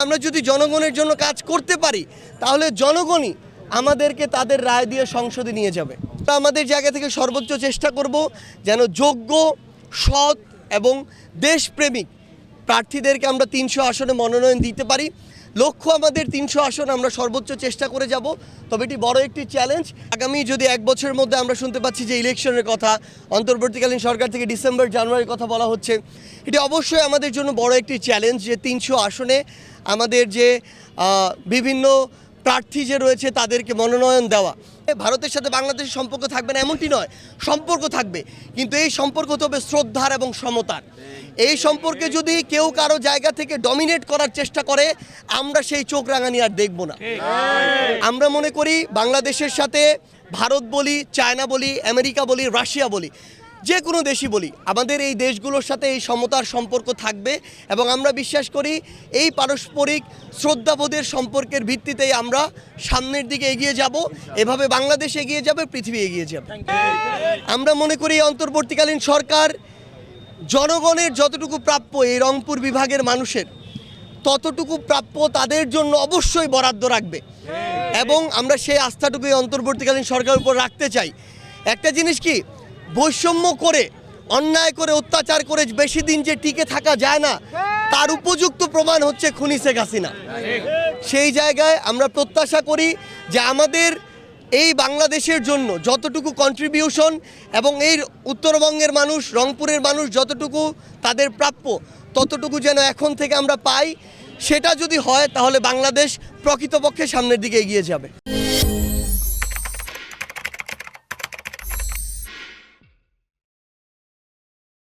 আমরা যদি জনগণের জন্য কাজ করতে পারি তাহলে জনগণই আমাদেরকে তাদের রায় দিয়ে সংসদে নিয়ে যাবে। আমাদের জায়গা থেকে সর্বোচ্চ চেষ্টা করব যেন যোগ্য, সৎ এবং দেশপ্রেমিক প্রার্থীদেরকে আমরা ৩০০ আসনে মনোনয়ন দিতে পারি। লক্ষ্য আমাদের ৩০০ আসন আমরা সর্বোচ্চ চেষ্টা করে যাব। তবে এটি বড় একটি চ্যালেঞ্জ। আগামী যদি এক বছরের মধ্যে আমরা শুনতে পাচ্ছি যে ইলেকশনের কথা, অন্তর্বর্তীকালীন সরকার থেকে ডিসেম্বর জানুয়ারির কথা বলা হচ্ছে, এটি অবশ্যই আমাদের জন্য বড় একটি চ্যালেঞ্জ যে ৩০০ আসনে আমাদের যে বিভিন্ন প্রার্থী যে রয়েছে তাদেরকে মনোনয়ন দেওয়া। ভারতের সাথে বাংলাদেশের সম্পর্ক থাকবে না এমনটি নয়, সম্পর্ক থাকবে, কিন্তু এই সম্পর্ক তো হবে শ্রদ্ধার এবং সমতার। এই সম্পর্কে যদি কেউ কারো জায়গা থেকে ডমিনেট করার চেষ্টা করে আমরা সেই চোখ রাঙানি আর দেখব না। আমরা মনে করি বাংলাদেশের সাথে ভারত বলি, চায়না বলি, আমেরিকা বলি, রাশিয়া বলি, যে কোনো দেশই বলি, আমাদের এই দেশগুলোর সাথে এই সমতার সম্পর্ক থাকবে এবং আমরা বিশ্বাস করি এই পারস্পরিক শ্রদ্ধাবোধের সম্পর্কের ভিত্তিতেই আমরা সামনের দিকে এগিয়ে যাব। এভাবে বাংলাদেশ এগিয়ে যাবে, পৃথিবী এগিয়ে যাবে। আমরা মনে করি অন্তর্বর্তীকালীন সরকার জনগণের যতটুকু প্রাপ্য এই রংপুর বিভাগের মানুষের ততটুকু প্রাপ্য তাদের জন্য অবশ্যই বরাদ্দ রাখবে এবং আমরা সেই আস্থাটুকুই অন্তর্বর্তীকালীন সরকারের উপর রাখতে চাই। একটা জিনিস কি, বৈষম্য করে, অন্যায় করে, অত্যাচার করে বেশি দিন যে টিকে থাকা যায় না তার উপযুক্ত প্রমাণ হচ্ছে খুনি শেখ হাসিনা। সেই জায়গায় আমরা প্রত্যাশা করি যে আমাদের এই বাংলাদেশের জন্য যতটুকু কন্ট্রিবিউশন এবং এই উত্তরবঙ্গের মানুষ, রংপুরের মানুষ যতটুকু তাদের প্রাপ্য ততটুকু যেন এখন থেকে আমরা পাই। সেটা যদি হয় তাহলে বাংলাদেশ প্রকৃতপক্ষে সামনের দিকে এগিয়ে যাবে।